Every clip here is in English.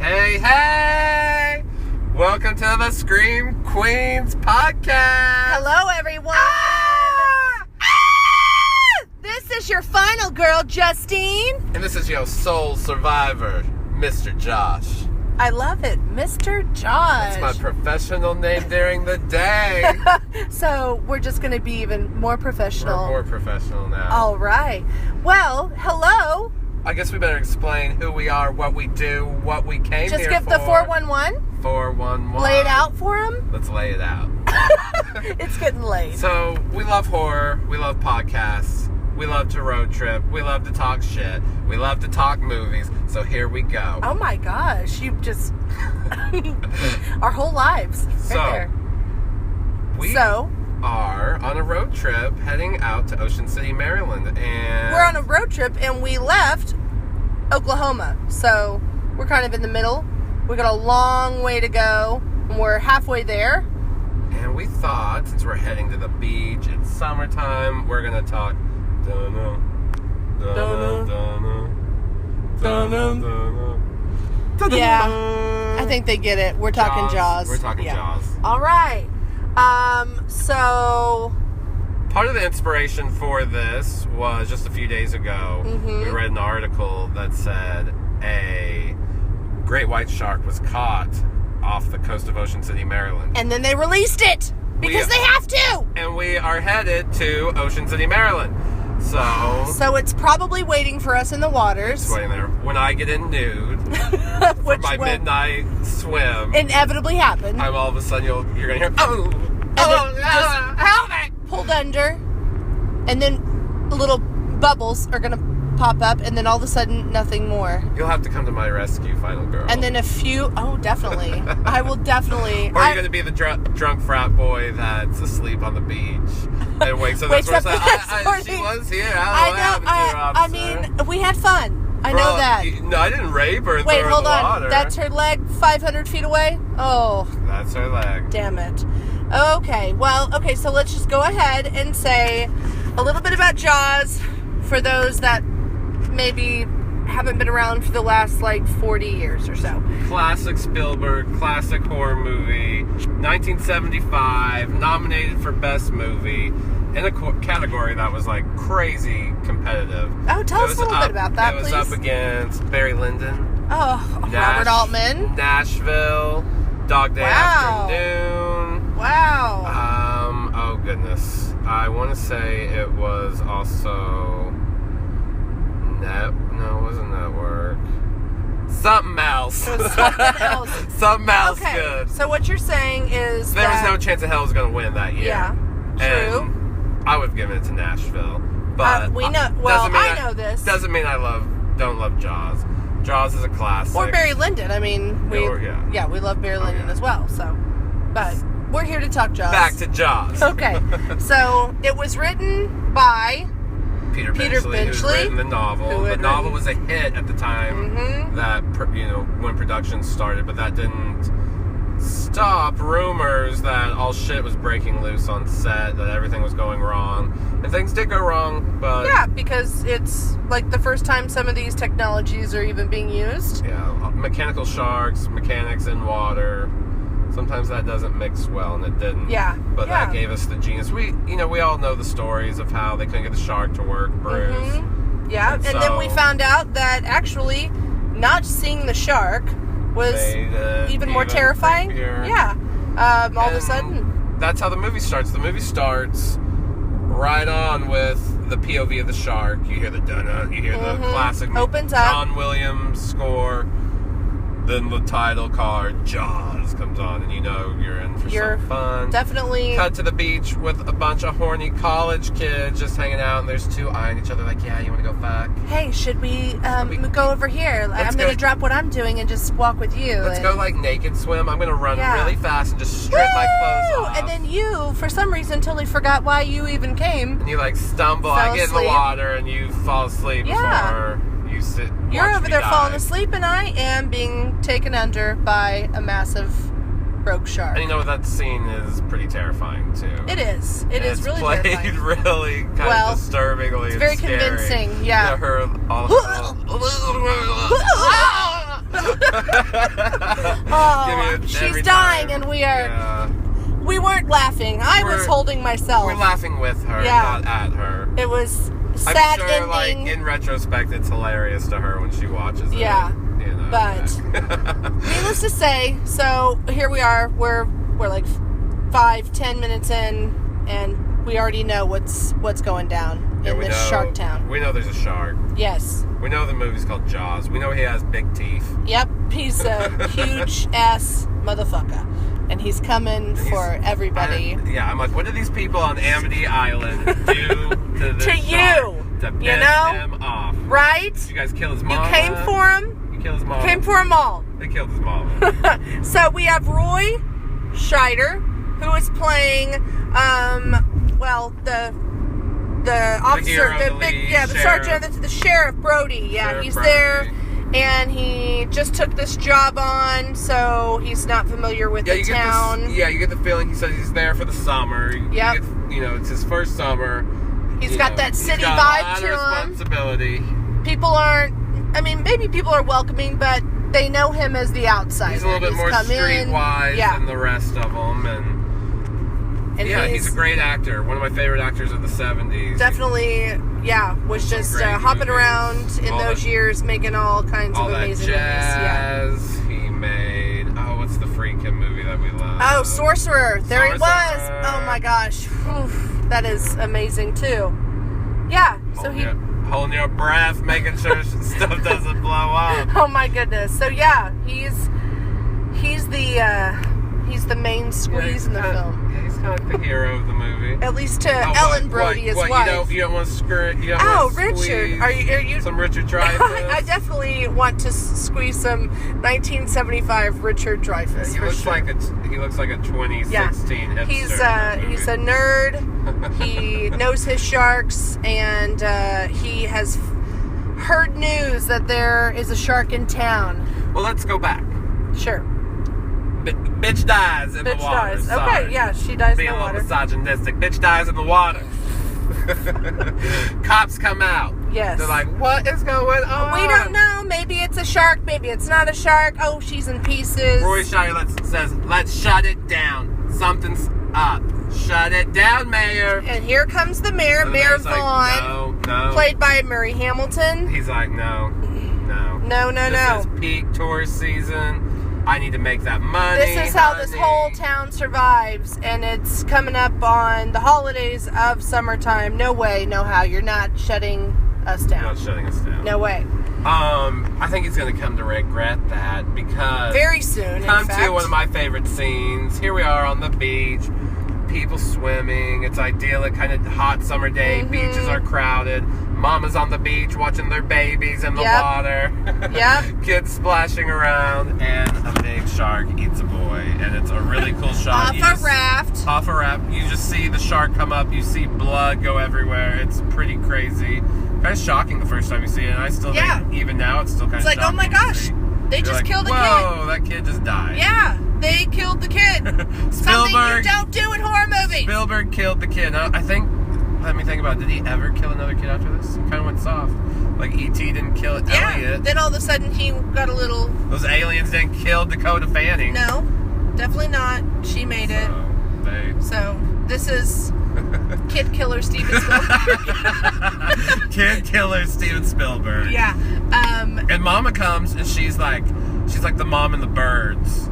Hey, hey! Welcome to the Scream Queens podcast! Hello, everyone! This is your final girl, Justine. And this is your soul survivor, Mr. Josh. I love it, Mr. Josh. It's my professional name during the day. So, we're just going to be even more professional. We're more professional now. All right. Well, hello. I guess we better explain who we are, what we do, what we came Just here for. give the 411. 411. Lay it out for him. Let's lay it out. It's getting late. So, we love horror. We love podcasts. We love to road trip. We love to talk shit. We love to talk movies. So, here we go. Oh my gosh. You just... Our whole lives. So, right there. We are on a road trip heading out to Ocean City, Maryland. And We're on a road trip and we left Oklahoma. So we're kind of in the middle. We got a long way to go and we're halfway there. And we thought, since we're heading to the beach, it's summertime, we're going to talk Yeah, I think they get it. We're talking Jaws. We're talking Jaws. All right. So part of the inspiration for this was just a few days ago. We read an article that said a great white shark was caught off the coast of Ocean City, Maryland. And then they released it because they have to. And we are headed to Ocean City, Maryland. So it's probably waiting for us in the waters. It's waiting there. When I get in nude for my midnight swim, inevitably happen. I'm all of a sudden you're gonna hear help me! Pulled under, and then little bubbles are gonna pop up, and then all of a sudden nothing more. You'll have to come to my rescue, final girl. And then definitely. I will definitely. Or you're gonna be the drunk frat boy that's asleep on the beach and wakes up. Wakes up she was here. I mean, we had fun. I know that. No, I didn't rape her. Wait, hold on. Water. That's her leg 500 feet away? Oh. That's her leg. Damn it. Okay, so let's just go ahead and say a little bit about Jaws for those that maybe haven't been around for the last, 40 years or so. Classic Spielberg, classic horror movie, 1975, nominated for Best Movie, in a category that was, crazy competitive. Oh, tell us a little bit about that, please. It was up against Barry Lyndon. Oh, Robert Altman. Nashville, Dog Day Afternoon. Wow. Oh, goodness. I want to say it was also... No, it wasn't Network. Something else. It was something else. Something else good. So what you're saying is there was no chance in hell it was going to win that year. Yeah, true. And I would have given it to Nashville. But we know. Well, I know this. Doesn't mean I don't love Jaws. Jaws is a classic. Or Barry Lyndon. I mean, we love Barry Lyndon as well. So, but we're here to talk Jaws. Back to Jaws. Okay. So it was written by Peter Benchley, who's written the novel. The novel was a hit at the time that, when production started, but that didn't stop rumors that all shit was breaking loose on set, that everything was going wrong. And things did go wrong, but... Yeah, because it's, the first time some of these technologies are even being used. Yeah, mechanical sharks, mechanics in water... Sometimes that doesn't mix well, and it didn't. Yeah. But that gave us the genius. We all know the stories of how they couldn't get the shark to work, Bruce. Yeah, and then we found out that actually not seeing the shark was even more terrifying. Creepier. Yeah. All of a sudden. That's how the movie starts. The movie starts right on with the POV of the shark. You hear the dun-dun, you hear the classic John Williams score. Then the title card, Jaws, comes on, and you're in for some fun. Definitely. Cut to the beach with a bunch of horny college kids just hanging out, and there's two eyeing each other like, yeah, you want to go fuck? Hey, should we go over here? I'm going to drop what I'm doing and just walk with you. Let's go, naked swim. I'm going to run really fast and just strip my clothes off. And then you, for some reason, totally forgot why you even came. And you, stumble. I get in the water, and you fall asleep before... You're over there falling asleep, and I am being taken under by a massive broke shark. And that scene is pretty terrifying too. It is. It is really terrifying. It's played really kind of disturbingly. It's very convincing. Yeah. Her all. Oh, she's dying, and we are. Yeah. We weren't laughing. I was holding myself. We're laughing with her, not at her. It was sad I'm sure, ending. like, in retrospect, it's hilarious to her when she watches it. Yeah. You know, but needless to say, so here we are. We're like 5-10 minutes in, and we already know what's going down in this Shark Town. We know there's a shark. Yes. We know the movie's called Jaws. We know he has big teeth. Yep, he's a huge ass motherfucker, and he's coming for everybody. I'm like, what do these people on Amity Island do to this shark to piss him off? Right? You guys kill his mom. You came for him. You killed his mom. Came for them all. They killed his mom. So we have Roy Scheider, who is playing, the officer, the sergeant, the sheriff Brody. Yeah, Sheriff he's Brody. There, and he just took this job on, so he's not familiar with the town. You get the feeling he says he's there for the summer. Yep. It's his first summer. He's got that city vibe to him. Responsibility. People aren't. I mean, maybe people are welcoming, but they know him as the outsider. He's a little bit more streetwise than the rest of them, and he's a great actor. One of my favorite actors of the 70s. Definitely, was just hopping around in those years, making all kinds of amazing movies. Jazz. He made, what's the freaking movie that we love? Oh, Sorcerer. There he was. Oh my gosh. Oof, that is amazing too. Yeah. So holding your breath, making sure stuff doesn't blow up. Oh my goodness. So he's the main squeeze in the film. Yeah, he's kind of like the hero of the movie. At least to Ellen Brody, his wife. You don't want to screw. Richard. Are you some Richard Dreyfuss? I definitely want to squeeze some 1975 Richard Dreyfuss. He looks like a 2016 hipster. He's a nerd. He knows his sharks, and he has heard news that there is a shark in town. Well, let's go back. Sure. Bitch dies in the water. Dies. Okay, she dies in the water. Being a little misogynistic. Bitch dies in the water. Cops come out. Yes. They're like, what is going on? We don't know. Maybe it's a shark. Maybe it's not a shark. Oh, she's in pieces. Roy Scheider says, let's shut it down. Something's up. Shut it down, Mayor. And here comes the mayor, Mayor Vaughn. Like, no. Played by Murray Hamilton. He's like, no. This is peak tourist season. I need to make that money. This is how this whole town survives, and it's coming up on the holidays of summertime. No way, no how. You're not shutting us down. Not shutting us down. No way. I think he's going to come to regret that, because very soon. Come to one of my favorite scenes. Here we are on the beach. People swimming. It's idyllic, kind of hot summer day. Mm-hmm. Beaches are crowded. Mama's on the beach watching their babies in the water. Yep. Kids splashing around, and a big shark eats a boy. And it's a really cool shot. Off a raft. You just see the shark come up. You see blood go everywhere. It's pretty crazy. Kind of shocking the first time you see it. And I still think, even now, it's still kind of shocking. It's like, oh my gosh, they just killed a kid. Whoa, that kid just died. Yeah, they killed the kid. Something you don't do in horror movies. Spielberg killed the kid. Now, let me think about it. Did he ever kill another kid after this? He kind of went soft. Like, E.T. didn't kill Elliot. Then all of a sudden he got a little... Those aliens didn't kill Dakota Fanning. No, definitely not. She made it. So, this is Kid Killer Steven Spielberg. Kid Killer Steven Spielberg. Yeah. And Mama comes, and she's like the mom in The Birds,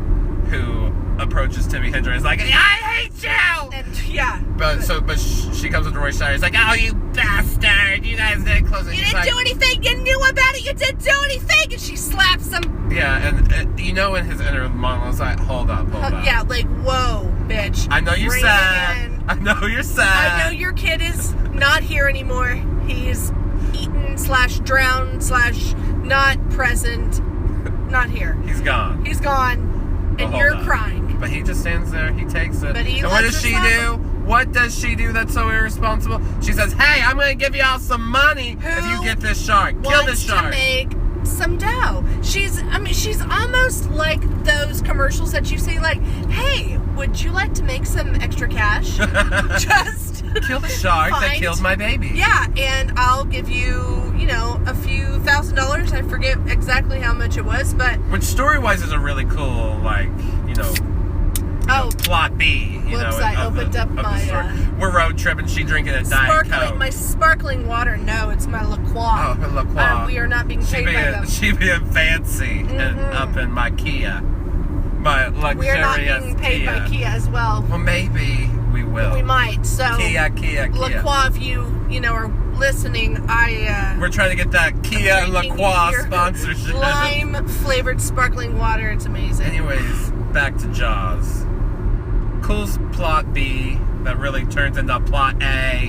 who approaches Timmy Hendry. Is like, I hate you. And, But she comes with Roy Scheider. He's like, oh, you bastard! You guys didn't close it. You didn't do anything. You knew about it. You didn't do anything. And she slaps him. Yeah, and in his inner monologue, like, hold up. Yeah, like, whoa, bitch. I know you're sad. I know you're sad. I know your kid is not here anymore. He's eaten / drowned / not present. Not here. He's gone. And you're crying. But he just stands there. He takes it. But and what does she do? What does she do that's so irresponsible? She says, hey, I'm going to give y'all some money if you get this shark. Kill this shark. To make some dough. She's almost like those commercials that you see, like, hey, would you like to make some extra cash? Just Kill the shark that killed my baby. Yeah, and I'll give you, you know, a few $1,000s. I forget exactly how much it was, but... Which story-wise is a really cool, like, you know... plot B, you know, I opened up my... We're road tripping, she drinking a Diet Coke. My sparkling water, no, it's my La Croix. Oh, her La Croix. We are not being paid by them. She being fancy and up in my Kia. My luxurious We are not being paid by Kia as well. Well, maybe we will. We might, so... Kia. La Croix, if you know, are listening, we're trying to get that Kia and La Croix sponsorship. Lime-flavored sparkling water, it's amazing. Anyways, back to Jaws. Cool plot B that really turns into plot A.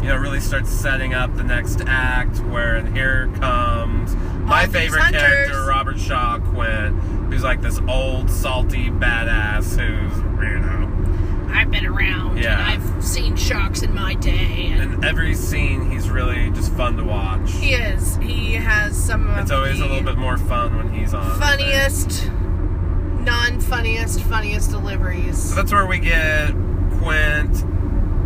You know, really starts setting up the next act where here comes my favorite character, Robert Shaw Quint, who's like this old, salty badass who's, you know... I've been around, and I've seen sharks in my day. And every scene, he's really just fun to watch. He is. He has some of It's always a little bit more fun when he's on. Funniest... funniest deliveries. So that's where we get Quint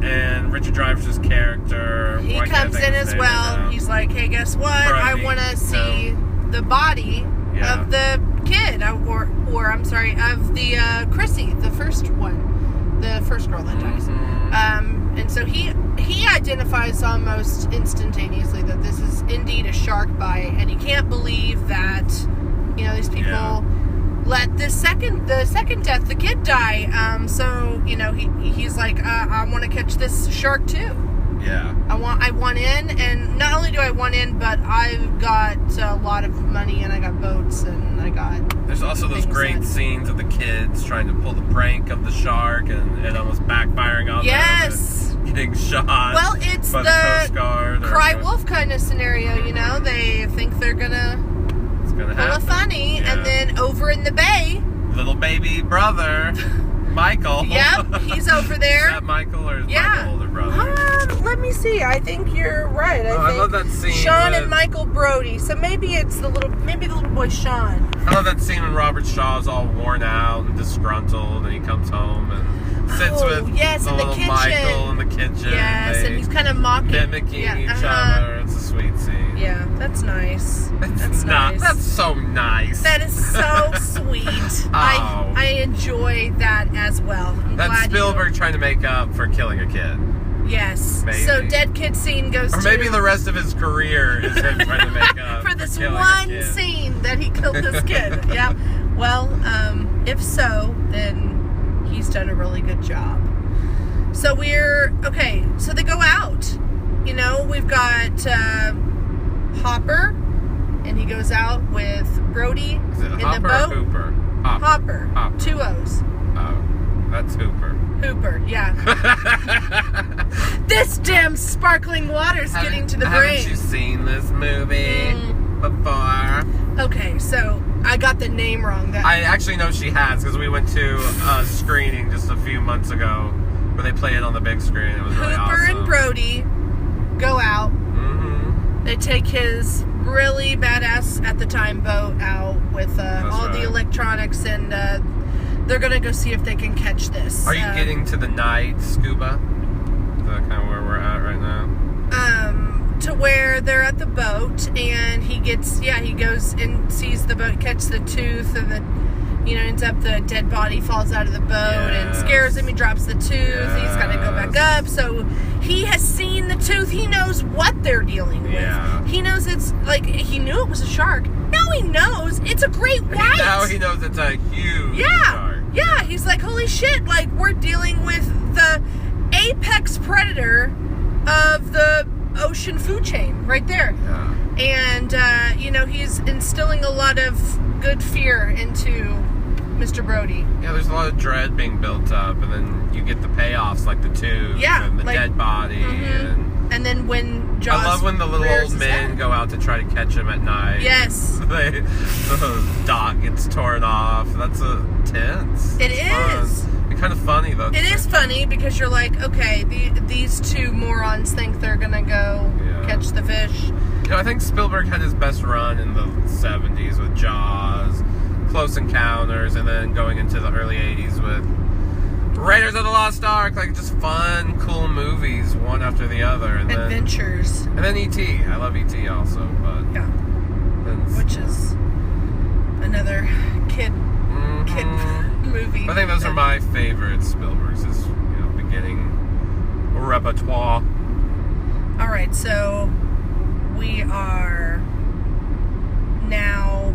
and Richard Dreyfuss's character. He comes in as well. He's like, hey, guess what? I want to see the body of the kid, or I'm sorry, of the Chrissy, the first one, the first girl that dies. And so he identifies almost instantaneously that this is indeed a shark bite, and he can't believe that, you know, these people let the second death, the kid, die. So, you know, he's like, I want to catch this shark too. Yeah. I want in, and not only do I want in, but I've got a lot of money, and I got boats, and I got... There's also those great scenes of the kids trying to pull the prank of the shark, and it almost backfiring on them. Getting shot. Well, it's by the Coast Guard cry wolf kind of scenario, you know? They think they're gonna pull a funny, and then over in the bay... Little baby brother... Michael. Yep, he's over there. Is that Michael or is Michael older brother? Let me see. I think you're right. I love that scene. Sean and Michael Brody. So maybe it's the little boy Sean. I love that scene when Robert Shaw's all worn out and disgruntled, and he comes home and sits with the little Michael in the kitchen. Yes, and he's kind of mimicking each other. It's a sweet scene. Yeah, that's nice. That's nice. That's so nice. That is so sweet. I enjoy that as well. That's Spielberg trying to make up for killing a kid. Yes. Maybe. So dead kid scene goes or maybe the rest of his career is him trying to make up for this one scene that he killed this kid. Yeah. Well, if so, then he's done a really good job. So so they go out. You know, we've got Hopper, and he goes out with Brody in the boat. Or Hooper? Hopper. 2 O's. Oh, that's Hooper. Hooper, yeah. This damn sparkling water's getting to the brain. Haven't you seen this movie before? Okay, so I got the name wrong. I actually know she has, because we went to a screening just a few months ago where they play it on the big screen. It was really awesome. Hooper and Brody go out. They take his really badass at the time boat out with all the electronics, and they're gonna go see if they can catch this. Are you getting to the night scuba? Is that kind of where we're at right now? To where they're at the boat, and he goes and sees the boat catch the tooth, and ends up the dead body falls out of the boat and scares him. He drops the tooth. He's got to go back up. So he has seen the tooth. He knows what they're dealing with. He knows it's like, he knew it was a shark. Now he knows it's a great white. Now he knows it's a huge shark. Yeah, he's like, holy shit, like, we're dealing with the apex predator of the ocean food chain right there. And, he's instilling a lot of good fear into Mr. Brody. Yeah, there's a lot of dread being built up, and then you get the payoffs like the tooth and the dead body. And then when Jaws, I love when the little old men go out to try to catch him at night. Yes. The dock gets torn off. That's tense. It is. It's kind of funny, though. It is funny because you're like, okay, these two morons think they're going to go catch the fish. I think Spielberg had his best run in the 70s with Jaws, Close Encounters, and then going into the early 80s with Raiders of the Lost Ark, like just fun, cool movies, one after the other, and Adventures. Then E.T. I love E.T. also, but yeah, which is another kid movie. I think those are my favorite Spielberg's. Is beginning repertoire. All right, so we are now.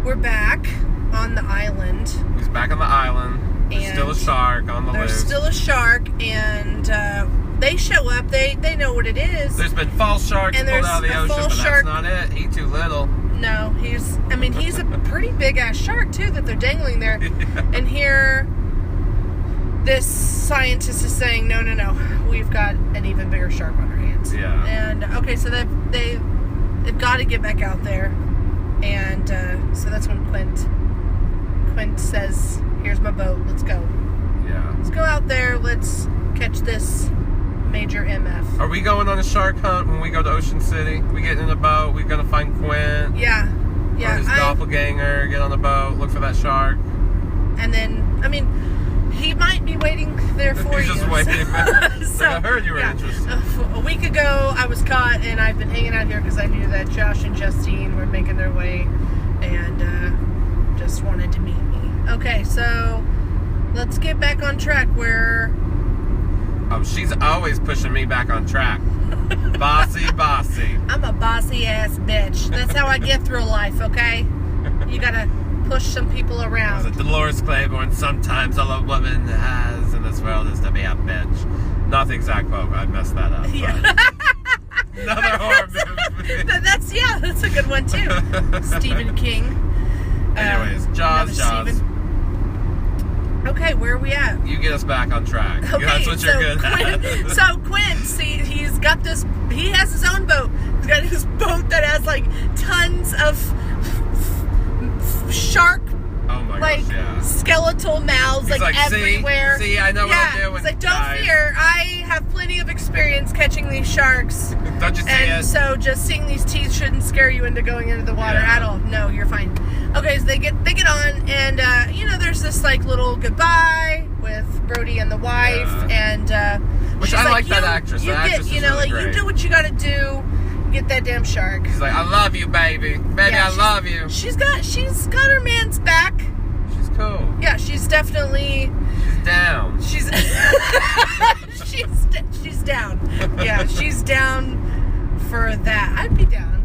We're back on the island. He's back on the island. There's still a shark on the loose. There's still a shark, and they show up. They know what it is. There's been false sharks pulled out of the ocean, but that's not it. He's too little. No, he's a pretty big-ass shark, too, that they're dangling there. Yeah. And here, this scientist is saying, no, we've got an even bigger shark on our hands. Yeah. And, okay, so they've got to get back out there. And so that's when Quint says, here's my boat, let's go. Yeah. Let's go out there, let's catch this major MF. Are we going on a shark hunt when we go to Ocean City? We get in a boat, we're going to find Quint. Yeah. Or his doppelganger, get on the boat, look for that shark. And then, he might be waiting there for you. He's just waiting. So, I heard you were interested. A week ago, I was caught, and I've been hanging out here because I knew that Josh and Justine were making their way, and just wanted to meet me. Okay, so let's get back on track. She's always pushing me back on track. Bossy. I'm a bossy ass bitch. That's how I get through life, okay? You gotta push some people around. It was a Dolores Claiborne. Sometimes all a woman has in this world is to be a bitch. Not the exact quote. I messed that up. Yeah. Another horror movie. That's a good one too. Stephen King. Anyways, Jaws. Okay, where are we at? You get us back on track. Okay, that's what you're good at. So Quint, see, he has his own boat. He's got his boat that has like tons of shark, skeletal mouths, like everywhere. See, I know what I'm doing. He's like, don't fear, I have plenty of experience catching these sharks. Don't you see it? So just seeing these teeth shouldn't scare you into going into the water at all. No, you're fine. Okay, so they get on, and there's this like little goodbye with Brody and the wife, and which I like that actress. You do what you got to do. Get that damn shark. She's like, I love you, baby. I love you. She's got her man's back. She's cool. Yeah, she's definitely. She's down. She's down. Yeah, she's down for that. I'd be down.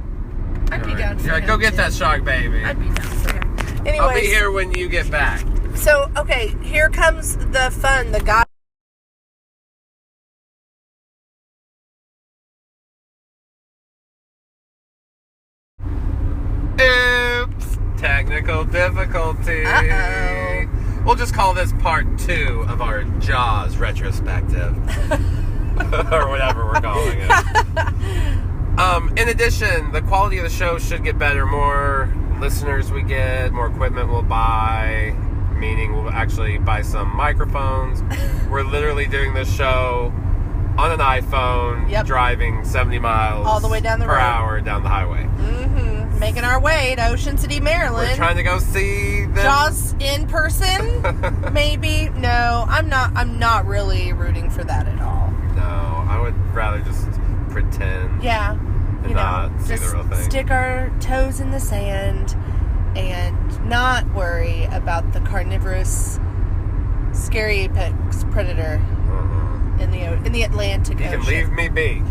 I'd be down for him. Go get that shark, baby. I'd be down for him. Anyways, I'll be here when you get back. So, okay, here comes the fun. The guy. Oops. Technical difficulty. Uh-oh. We'll just call this part 2 of our Jaws retrospective. Or whatever we're calling it. In addition, the quality of the show should get better. More listeners we get, more equipment we'll buy, meaning we'll actually buy some microphones. We're literally doing this show on an iPhone, driving 70 miles all the way down the per hour down the highway. Mm-hmm. Making our way to Ocean City, Maryland. We're trying to go see them. Jaws in person? Maybe. No, I'm not really rooting for that at all. No, I would rather just pretend. Yeah. And not see the real thing. Stick our toes in the sand and not worry about the carnivorous, scary apex predator in the Atlantic Ocean. You can leave me be.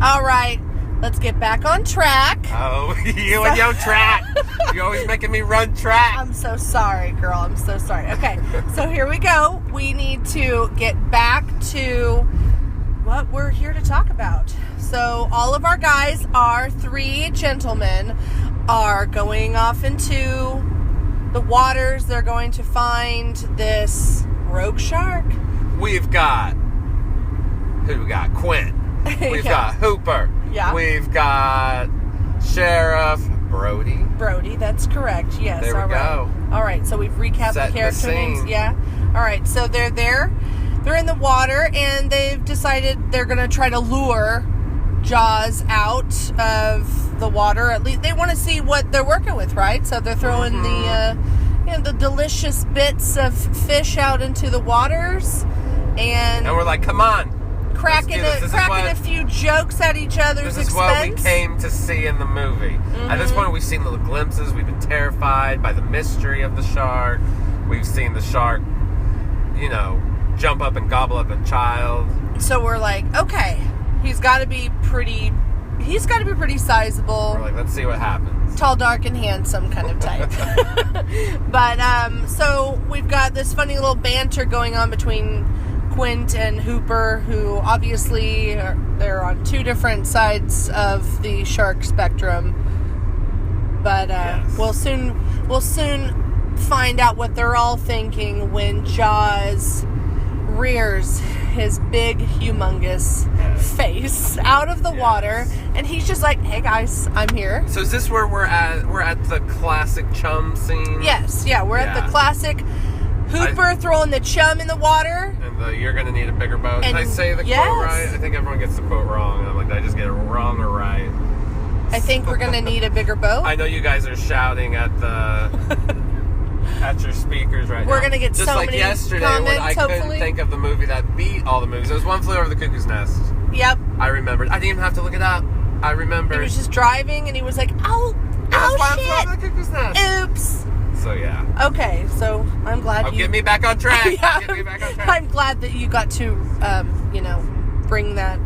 All right, let's get back on track. Oh, you and your track. You're always making me run track. I'm so sorry, girl. I'm so sorry. Okay, so here we go. We need to get back to what we're here to talk about. So all of our guys, our 3 gentlemen, are going off into the waters. They're going to find this rogue shark. We've got Quint. We've got Hooper. Yeah. We've got Sheriff Brody. Brody, that's correct. Yes. There we go. All right. So we've recapped the character names. Yeah. All right. So they're there. They're in the water, and they've decided they're going to try to lure Jaws out of the water. At least they want to see what they're working with, right? So they're throwing the delicious bits of fish out into the waters, and we're like, come on, cracking a few jokes at each other's expense. This is what we came to see in the movie. Mm-hmm. At this point, we've seen little glimpses. We've been terrified by the mystery of the shark. We've seen the shark, jump up and gobble up a child. So we're like, okay, he's got to be pretty sizable. We're like, let's see what happens. Tall, dark, and handsome kind of type. But, so we've got this funny little banter going on between Quint and Hooper, who obviously they're on two different sides of the shark spectrum. But yes. we'll soon find out what they're all thinking when Jaws rears his big, humongous face out of the water, and he's just like, "Hey guys, I'm here." So is this where we're at? We're at the classic chum scene. Yes, we're at the classic Hooper throwing the chum in the water. And you're gonna need a bigger boat. Did I say the quote right? I think everyone gets the quote wrong. And I'm like, did I just get it wrong or right? I think we're gonna need a bigger boat. I know you guys are shouting at your speakers right now. We're gonna get just so like many yesterday comments, when I couldn't think of the movie that beat all the movies. It was One Flew Over the Cuckoo's Nest. Yep. I remembered. I didn't even have to look it up. I remembered. He was just driving and he was like, oh One Flew shit. Over the Cuckoo's Nest. Oops. So yeah. Okay, so I'm glad Get me back on track. Yeah, Get me back on track. I'm glad that you got to, bring that,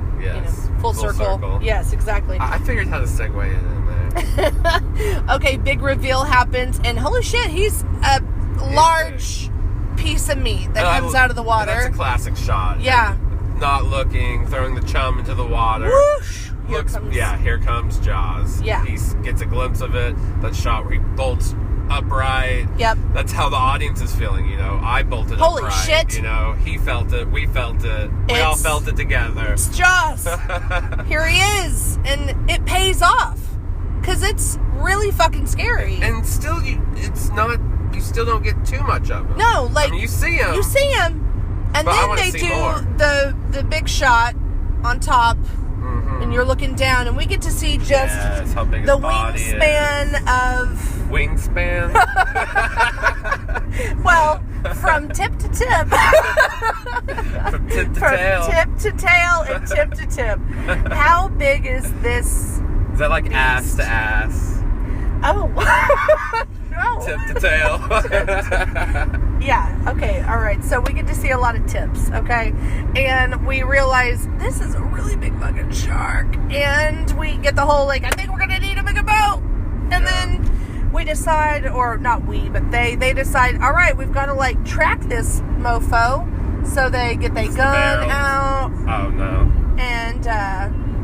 full circle. Yes, exactly. I figured how to segue it in there. Okay, big reveal happens, and holy shit, he's a large piece of meat that comes out of the water. That's a classic shot. Yeah. Not looking, throwing the chum into the water. Whoosh! Here comes Jaws. Yeah. He gets a glimpse of it. That shot where he bolts upright. Yep. That's how the audience is feeling, I bolted holy upright. Shit. He felt it. We felt it. We all felt it together. It's Jaws. Here he is. And it pays off. Because it's really fucking scary. And still, you still don't get too much of him. No, you see him. You see him. And but then they do the big shot on top. Mm-hmm. And you're looking down, and we get to see just how big the his body wingspan of... Wingspan? Well, from tip to tip. From tip to tail. From tip to tail and tip to tip. How big is this? Is that like ass to ass? Oh. No. Tip to tail. Yeah, okay, alright. So we get to see a lot of tips, okay? And we realize this is a really big fucking shark. And we get the whole, I think we're gonna need a bigger boat. And then we decide, or not we, but they decide, alright, we've got to, track this mofo. So they get their gun out. Oh, no. And,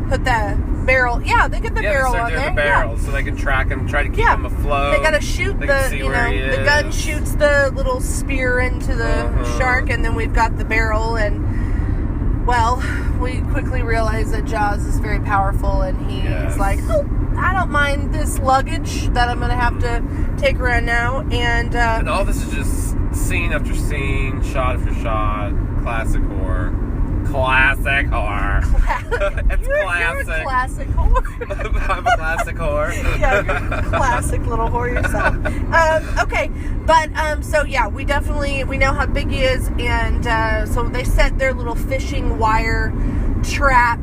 put the barrel. Yeah, they get the barrel on there. The barrel so they can track him, try to keep him afloat. They gotta shoot the gun shoots the little spear into the shark, and then we've got the barrel, and we quickly realize that Jaws is very powerful, and he's like, oh, I don't mind this luggage that I'm gonna have to take around now, and all this is just scene after scene, shot after shot, classic horror. Classic horror. It's classic. You're a classic whore. I'm a classic whore. Yeah, you're a classic little whore yourself. Okay, but we definitely know how big he is, and so they set their little fishing wire trap,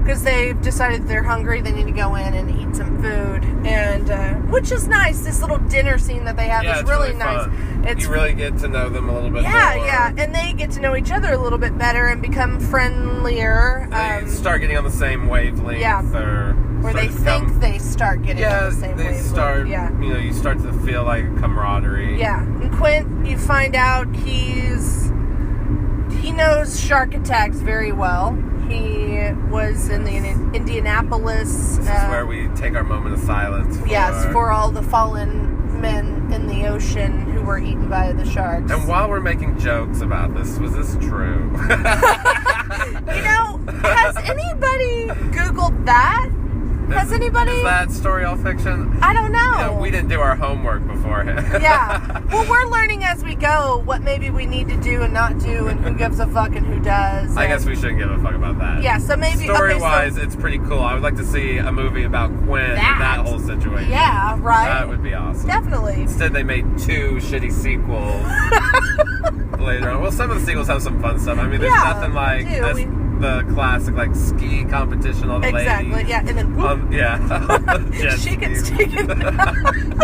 because they've decided they're hungry, they need to go in and eat some food, and which is nice. This little dinner scene that they have is really nice. You really get to know them a little bit more. Yeah, and they get to know each other a little bit better and become friendlier. They start getting on the same wavelength. Yeah, or they think they start getting on the same wavelength. You start to feel like camaraderie. Yeah, and Quint, you find out he knows shark attacks very well. He was in the Indianapolis. This is where we take our moment of silence. For all the fallen men in the ocean who were eaten by the sharks. And while we're making jokes about this, was this true? Has anybody Googled that? Has anybody? Is that story all fiction? I don't know. Yeah, we didn't do our homework beforehand. Yeah. Well, we're learning as we go what maybe we need to do and not do, and who gives a fuck and who does. I guess we shouldn't give a fuck about that. Yeah, so maybe... Story-wise, it's pretty cool. I would like to see a movie about Quinn and that whole situation. Yeah, right? That would be awesome. Definitely. Instead, they made 2 shitty sequels later on. Well, some of the sequels have some fun stuff. I mean, there's nothing like the classic, like, ski competition, all the ladies. Yeah, and then... yeah. She gets taken down.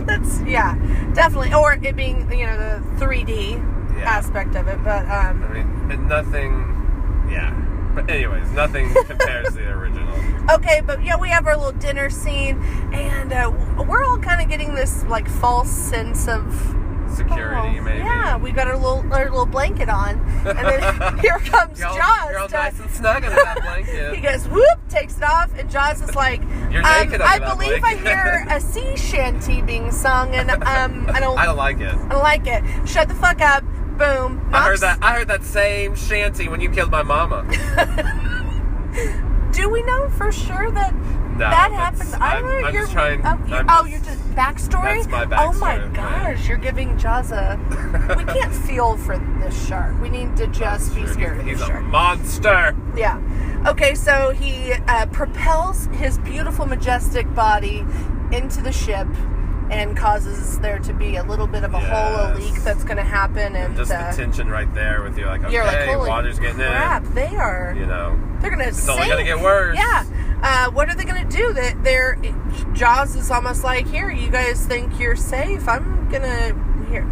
That's, definitely. Or it being, the 3D aspect of it, but... I mean, and nothing... Yeah. But anyways, nothing compares to the original. Okay, but we have our little dinner scene, and we're all kind of getting this, like, false sense of... security, maybe. Yeah, we got our little blanket on, and then here comes Jaws. You're all nice and snug under that blanket. He goes, whoop, takes it off, and Jaws is like, You're naked I believe I hear a sea shanty being sung, and I don't like it. I don't like it. Shut the fuck up. Boom. I heard that same shanty when you killed my mama. Do we know for sure that that happened? I'm just trying. You're just backstory? That's my backstory. Oh my gosh, you're giving Jaws we can't feel for this shark. We need to just be scared of this shark. He's a monster. Yeah. Okay, so he propels his beautiful, majestic body into the ship and causes there to be a little bit of a hole, a leak that's going to happen. And just the tension right there with you, like, okay, you're like, holy water's getting crap, in. they are. They're going to sink. It's only going to get worse. Yeah. What are they going to do? Jaws is almost like, here, you guys think you're safe. I'm going to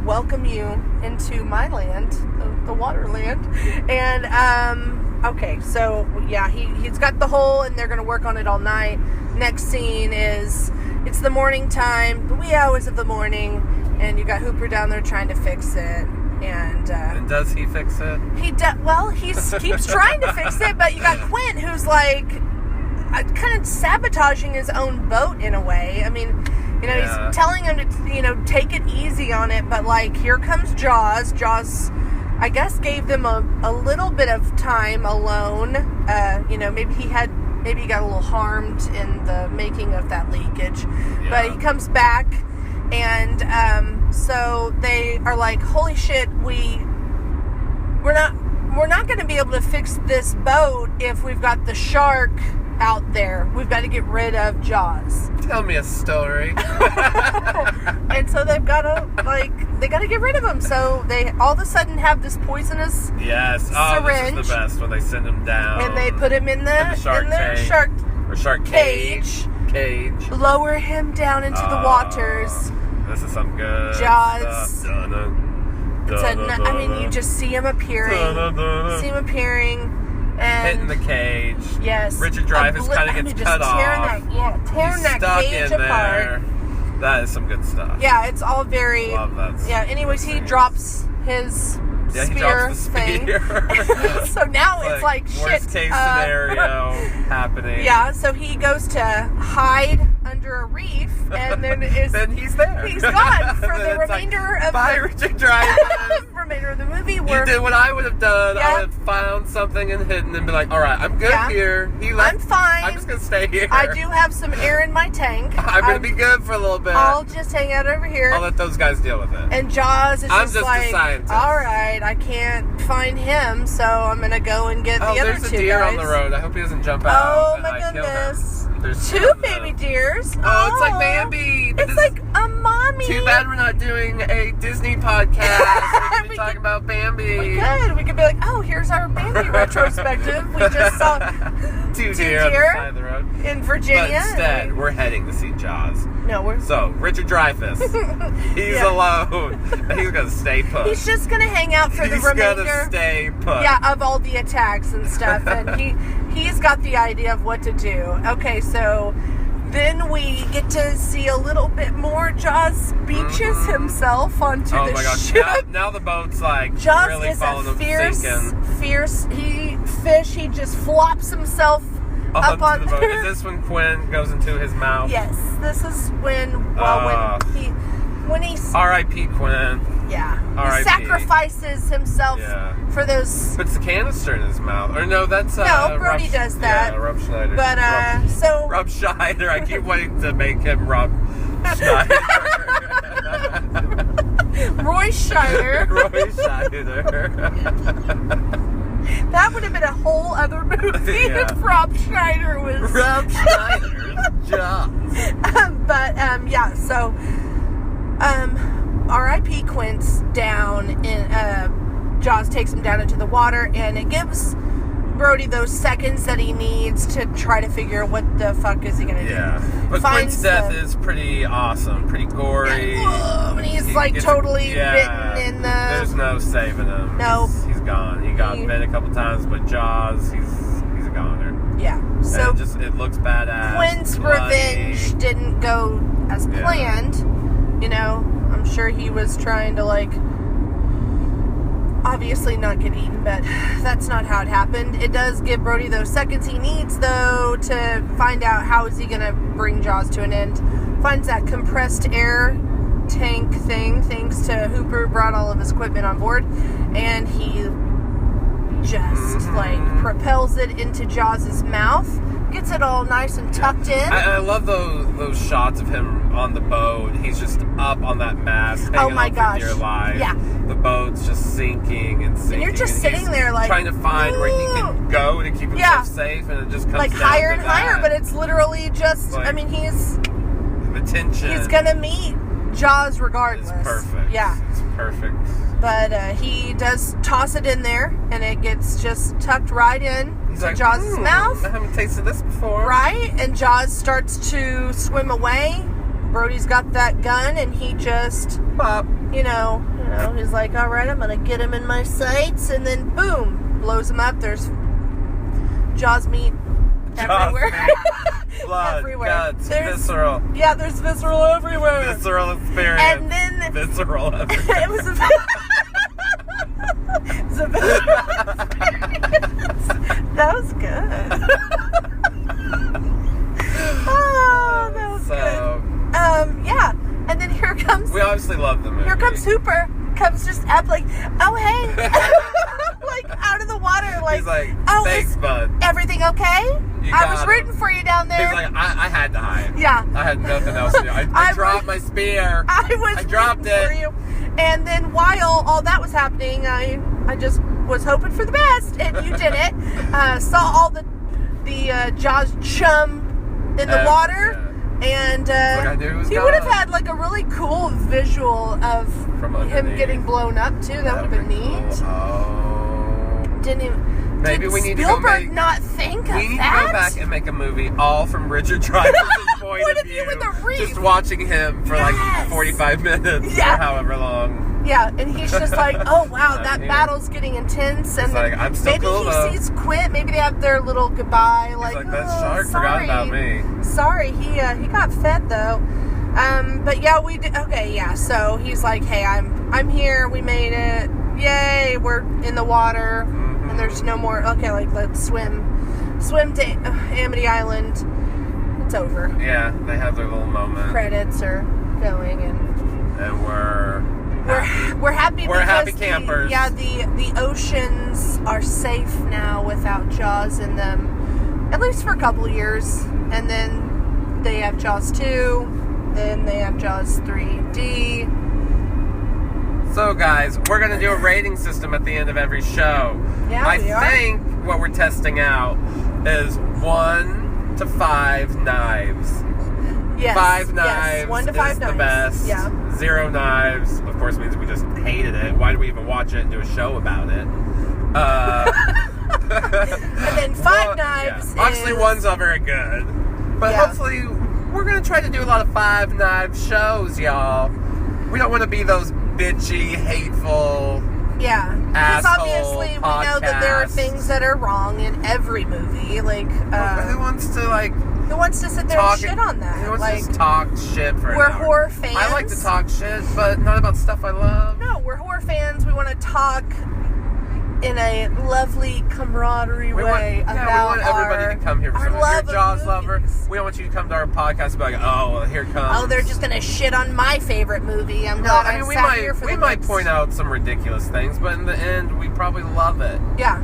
welcome you into my land, the water land. And, okay, so, he's got the hole, and they're going to work on it all night. Next scene is... It's the morning time, the wee hours of the morning, and you got Hooper down there trying to fix it. And does he fix it? He keeps trying to fix it, but you got Quint, who's like kind of sabotaging his own boat in a way. I mean, he's telling him to take it easy on it, but like here comes Jaws. Jaws, I guess, gave them a little bit of time alone. Maybe he got a little harmed in the making of that leakage. Yeah. But he comes back, and so they are like, holy shit, we're not going to be able to fix this boat if we've got the shark out there. We've got to get rid of Jaws. Tell me a story. And so they've got to get rid of him. So they all of a sudden have this poisonous syringe. This is the best when they send him down. And they put him in the shark cage. Lower him down into the waters. This is some good Jaws. stuff. You just see him appearing. And hitting the cage. Yes. Richard Dreyfuss kind of gets cut off. Tearing that cage apart. That is some good stuff. Yeah, it's all very... Love that. Yeah, anyways, he drops his spear thing. So now it's like shit. Worst case scenario happening. Yeah, so he goes to hide under a reef, and then he's there. He's gone for the remainder of Richard Dreyfuss. remainder of the movie. You did what I would have done. I would have found something and hidden and be like, all right, I'm good here. I'm fine. I'm just going to stay here. I do have some air in my tank. I'm going to be good for a little bit. I'll just hang out over here. I'll let those guys deal with it. And Jaws is just like, a scientist. All right, I can't find him, so I'm going to go and get the other two guys. There's a deer on the road. I hope he doesn't jump out. Oh, my goodness. There's two baby deers. Oh, it's like Bambi. It's like a mommy. Too bad we're not doing a Disney podcast. We could be talking about Bambi. We could be like, oh, here's our Bambi retrospective. We just saw two deer on the side of the road in Virginia. But instead, we're heading to see Jaws. So, Richard Dreyfuss, he's alone. He's going to stay put. He's just going to hang out for the remainder. He's going to stay put. Yeah, of all the attacks and stuff. And he's got the idea of what to do. Okay, so then we get to see a little bit more. Jaws beaches himself onto the ship. Now the boat's like Jaws really is falling a fierce he just flops himself up on the boat. Is this when Quinn goes into his mouth? Yes, this is when he R.I.P. Quinn. Yeah. R.I.P. sacrifices himself for those. Puts the canister in his mouth. Or no, that's no, Brody does that. Yeah, Rob Schneider. But Rob Schneider. I keep wanting to make him Rob Schneider. Roy Scheider. Roy Scheider. That would have been a whole other movie if Rob Schneider was Rob Schneider's Jaws. So R.I.P. Quint's down in Jaws takes him down into the water, and it gives Brody those seconds that he needs to try to figure what the fuck is he gonna do. Yeah, but Quint's death is pretty awesome, pretty gory. And he's like totally bitten in the. There's no saving him. Nope. He's gone. He got bit a couple times, but Jaws, he's a goner. Yeah. So it looks badass. Quint's revenge didn't go as planned. You know, I'm sure he was trying to obviously not get eaten, but that's not how it happened. It does give Brody those seconds he needs, though, to find out how is he going to bring Jaws to an end. Finds that compressed air tank thing, thanks to Hooper, brought all of his equipment on board, and he just, propels it into Jaws' mouth. Gets it all nice and tucked in. I love those shots of him on the boat. He's just up on that mast, hanging on for dear life. Yeah. The boat's just sinking and sinking. And you're just sitting there trying to find where he can go to keep himself safe, and it just comes down higher to and higher, but it's literally just, he's... The tension. He's gonna meet Jaws regardless. It's perfect. Yeah. It's perfect. But he does toss it in there, and it gets just tucked right in to Jaws' mouth. I haven't tasted this before. Right, and Jaws starts to swim away. Brody's got that gun, and he just, Pop. He's like, all right, I'm gonna get him in my sights, and then boom, blows him up. There's Jaws meat everywhere. Blood, everywhere. Guts, visceral. Yeah, there's visceral everywhere. Visceral experience. And then visceral everywhere. It was a visceral experience. That was good. Oh, that was good. Yeah. And then here comes. We obviously love the movie. Here comes Hooper. Comes just up like, oh hey, like out of the water, like. He's like, oh, thanks, bud. Everything okay? I was rooting for you down there. He's like, I had to hide. Yeah. I had nothing else to do. I dropped my spear. I dropped it. For you. And then while all that was happening, I just was hoping for the best, and you did it. Saw all the Jaws chum in the water. Yeah. And he would have had like a really cool visual of him getting blown up too. That would have been neat. Cool. Oh. Didn't even. Maybe we need Spielberg to go not think of that? We need to go back and make a movie all from Richard Dreyfuss's point of view. With a reef? Just watching him for like 45 minutes or however long. Yeah, and he's just like, oh wow, that battle's getting intense, and like, I'm still maybe cool, he sees Quint. Maybe they have their little goodbye. Like, that shark forgot about me. Sorry, he got fed though. But yeah, we did. Okay, yeah. So he's like, hey, I'm here. We made it. Yay! We're in the water, and there's no more. Okay, like let's swim to Amity Island. It's over. Yeah, they have their little moment. Credits are going, and we're happy. We're happy campers. The oceans are safe now without Jaws in them, at least for a couple of years. And then they have Jaws 2, then they have Jaws 3D. So guys, we're going to do a rating system at the end of every show. Yeah, I think what we're testing out is 1 to 5 knives. Yes, 5 knives 1 to 5 is knives. The best. Yeah. 0 knives, of course, means we just hated it. Why do we even watch it and do a show about it? And then 5 knives. Yeah. Obviously, 1's not very good, but hopefully, we're gonna try to do a lot of 5 knives shows, y'all. We don't want to be those bitchy, hateful. Yeah, because obviously we know that there are things that are wrong in every movie. Like, who wants to sit there and shit on that? Who wants to talk shit for an hour? We're horror fans. I like to talk shit, but not about stuff I love. No, we're horror fans. We want to talk in a lovely camaraderie way we want everybody to come here. For our love if you're a Jaws of lover, movies. we don't want you to come to our podcast and be like, oh, well, here comes. Oh, they're just gonna shit on my favorite movie. I'm glad I sat here for we the might next... point out some ridiculous things, but in the end, we probably love it. Yeah.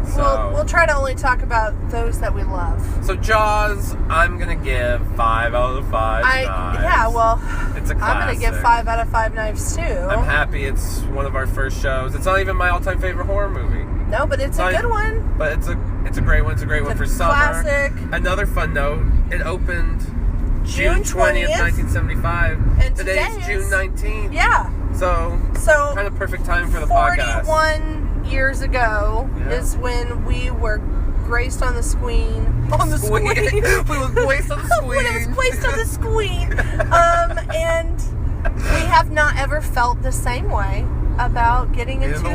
So, We'll try to only talk about those that we love. So Jaws, I'm gonna give 5 out of 5 knives. Yeah, well, it's a classic. I'm gonna give 5 out of 5 knives too. I'm happy it's one of our first shows. It's not even my all-time favorite horror movie. No, but it's a good one. But it's a great one. It's a great one for summer. Classic. Another fun note: it opened June 20th, 1975. And today's June 19th. Yeah. So kind of perfect time for the podcast. 41 years ago is when we were graced on the screen. On the screen. We were graced on the screen. When it was graced on the screen. And we have not ever felt the same way about getting into the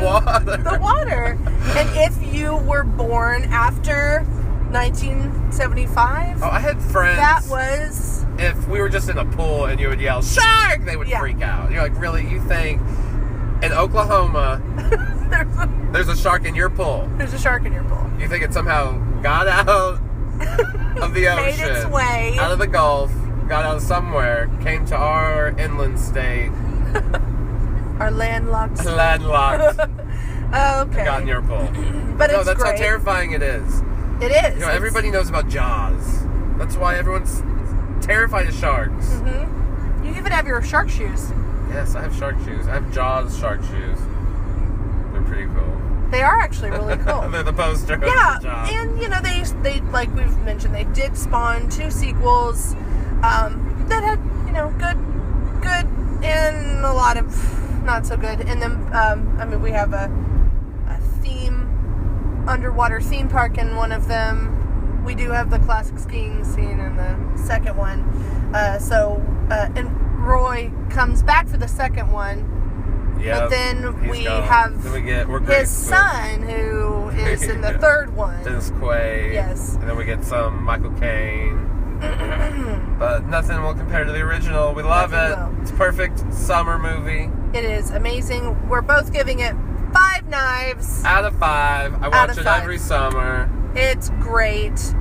water. And if you were born after 1975, I had friends. That was... If we were just in a pool and you would yell, "Shark!" they would freak out. You're like, really? You think in Oklahoma there's a shark in your pool? There's a shark in your pool. You think it somehow got out of the ocean, made its way out of the Gulf, got out of somewhere, came to our inland state, our landlocked state. Okay. Got in your pool. But it's that's great. how terrifying it is. It is. You know, everybody knows about Jaws. That's why everyone's terrified of sharks. Mm-hmm. You even have your shark shoes. Yes, I have shark shoes. I have Jaws shark shoes. They're pretty cool. They are actually really cool. They're the poster. Yeah, of Jaws. and you know they like we've mentioned, they did spawn 2 sequels that had good and a lot of not so good. And then we have a underwater theme park in one of them. We do have the classic skiing scene in the second one. And Roy comes back for the second one. Yeah. But then we have his son, who is in the third one. Dennis Quaid. Yes. And then we get some Michael Caine. But nothing will compare to the original. We love it. It's a perfect summer movie. It is amazing. We're both giving it 5 knives. Out of 5. I watch it every summer. It's great.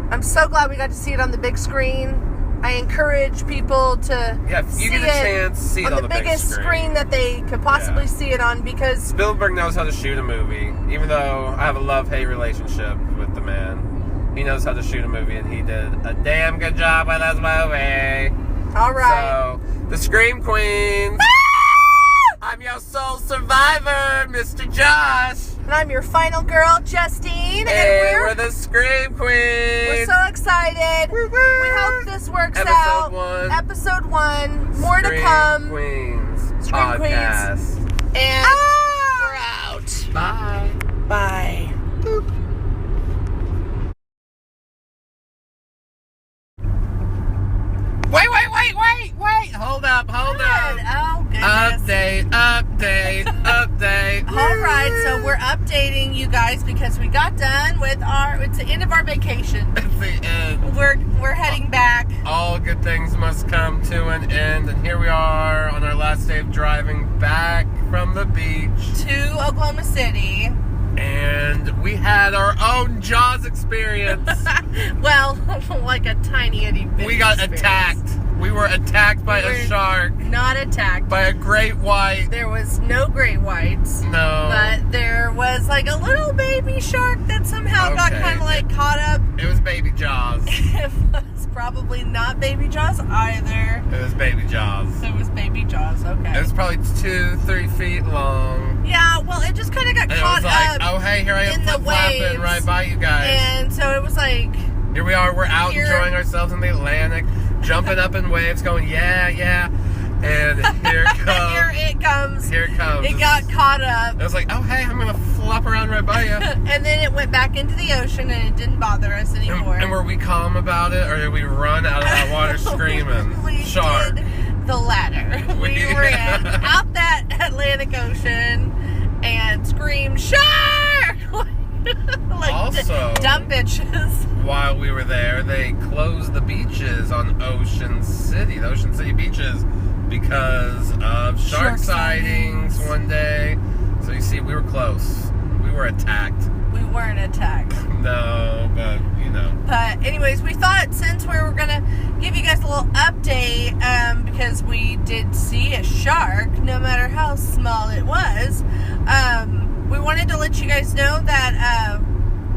I'm so glad we got to see it on the big screen. I encourage people to if you get a chance, see it on the biggest screen that they could possibly see it on, because Spielberg knows how to shoot a movie. Even though I have a love-hate relationship with the man, he knows how to shoot a movie, and he did a damn good job with this movie. All right. So, the Scream Queens. I'm your sole survivor, Mr. Josh. And I'm your final girl, Justine. Hey, we're the Scream Queens. We're so excited. Woo-woo. We hope this works out. Episode 1. More to come. Scream Queens. And we're out. Bye. Bye. Boop. Wait. Hold up. Oh, goodness. Update. All right, so we're updating you guys because we got done with it's the end of our vacation. It's the end. We're heading back. All good things must come to an end, and here we are on our last day of driving back from the beach to Oklahoma City. And we had our own Jaws experience. Well, like a tiny itty bitty We got attacked. We were attacked by a shark. Not attacked. By a great white. There was no great whites. No. But there was like a little baby shark that somehow got kind of like caught up. It was baby Jaws. It was probably not baby Jaws either. It was baby Jaws. It was baby Jaws, okay. It was probably 2-3 feet long. Yeah, well, it just kind of got caught up. Oh, hey, here I am flip-flopping right by you guys. And so it was like... Here we are, we're out enjoying ourselves in the Atlantic, jumping up in waves, going, yeah. And here it comes. Here it comes. It got caught up. It was like, oh, hey, I'm going to flop around right by you. And then it went back into the ocean, and it didn't bother us anymore. And were we calm about it, or did we run out of that water screaming, shark? We did the latter. We ran out that Atlantic Ocean and screamed, shark! Like also, dumb bitches. While we were there, they closed the beaches on the Ocean City beaches, because of shark sightings one day. So you see, we were close. were attacked. We weren't attacked. No, but, you know. But anyways, we thought since we were going to give you guys a little update, because we did see a shark, no matter how small it was, we wanted to let you guys know that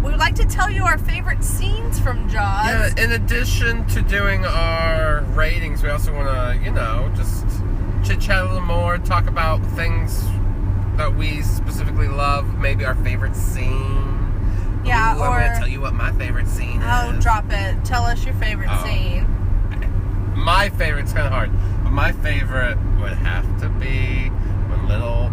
we would like to tell you our favorite scenes from Jaws. Yeah, in addition to doing our ratings, we also want to, you know, just chit-chat a little more, talk about things that we specifically love, maybe our favorite scene. Yeah, Ooh, or... I'm going to tell you what my favorite scene is. Oh, drop it. Tell us your favorite scene. My favorite's kind of hard. But my favorite would have to be when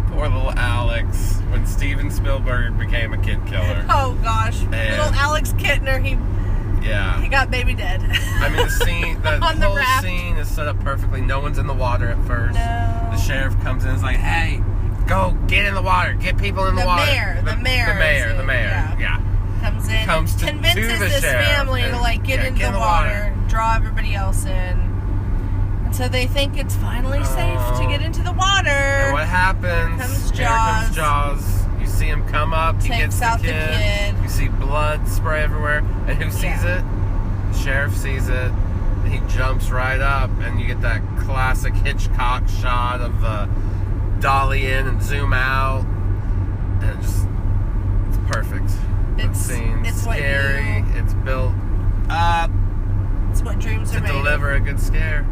poor little Alex, when Steven Spielberg became a kid killer. Oh, gosh. And little Alex Kittner, he got baby dead. I mean, the scene, the whole raft. scene is set up perfectly. No one's in the water at first. No. The sheriff comes in and is like, hey, go get in the water. Get people in the water. The mayor. Yeah. Comes in, convinces this family to get into the water, draw everybody else in. And so they think it's finally safe to get into the water. And what happens? Here comes Jaws. You see him come up. He gets the kid. You see blood spray everywhere. And who sees it? The sheriff sees it. And he jumps right up. And you get that classic Hitchcock shot of the dolly in and zoom out. And it's perfect. It's scary. It's built up. It's what dreams are made to deliver a good scare,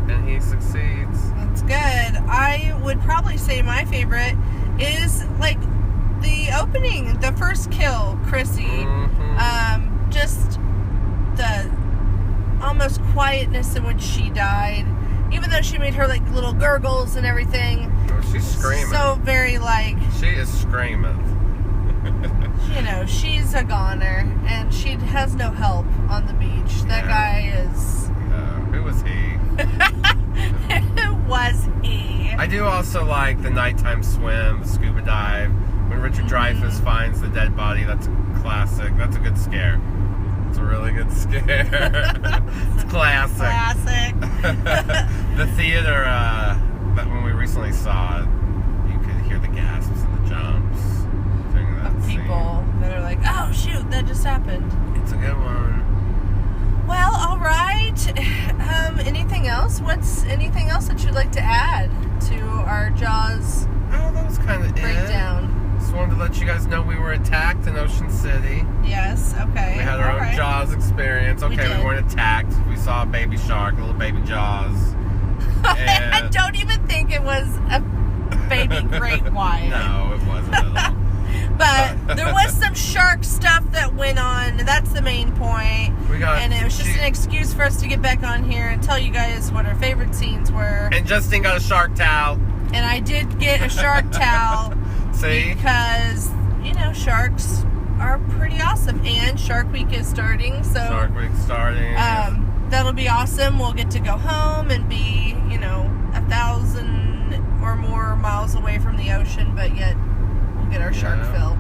and he succeeds. That's good. I would probably say my favorite is the opening, the first kill, Chrissy. Mm-hmm. Just the almost quietness in which she died, even though she made her little gurgles and everything. Oh, she's screaming. So very She is screaming. You know, she's a goner, and she has no help on the beach. That guy is... who was he? Who was he? I do also like the nighttime swim, the scuba dive. When Richard Dreyfuss finds the dead body, that's a classic. That's a good scare. It's a really good scare. It's classic. The theater, that when we recently saw it, you could hear the gasps and the jumps. People that are like, oh shoot, that just happened. It's a good one. Well, all right. Anything else? What's anything else that you'd like to add to our Jaws that was kind of breakdown? Just wanted to let you guys know we were attacked in Ocean City. Yes, okay. We had our own Jaws experience. Okay, we weren't attacked. We saw a baby shark, a little baby Jaws. I don't even think it was a baby great white. No, it wasn't at all. But there was some shark stuff that went on. That's the main point. And it was just an excuse for us to get back on here and tell you guys what our favorite scenes were. And Justine got a shark towel. And I did get a shark towel. See? Because, you know, sharks are pretty awesome. And Shark Week is starting. So Shark Week starting. That'll be awesome. We'll get to go home and be, 1,000 or more miles away from the ocean, but yet get our shark fill.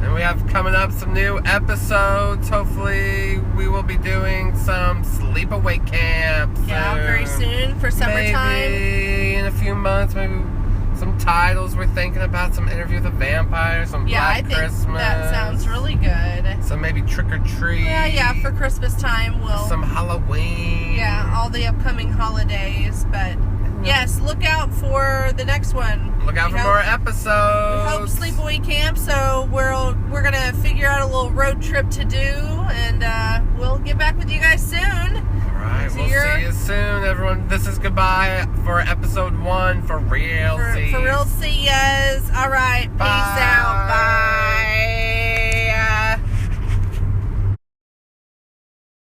And we have coming up some new episodes. Hopefully we will be doing some sleepaway camps. Yeah, very soon for summertime. Maybe in a few months, maybe some titles we're thinking about, some Interview with a Vampire, some Black Christmas. That sounds really good. Some maybe Trick or Treat. Yeah, for Christmas time some Halloween. Yeah, all the upcoming holidays, but yes, look out for the next one. Look out for more episodes. We hope sleepaway camp, so we're gonna figure out a little road trip to do, and we'll get back with you guys soon. All right, we'll see you soon, everyone. This is goodbye for episode 1 for real. For real, see yas. All right.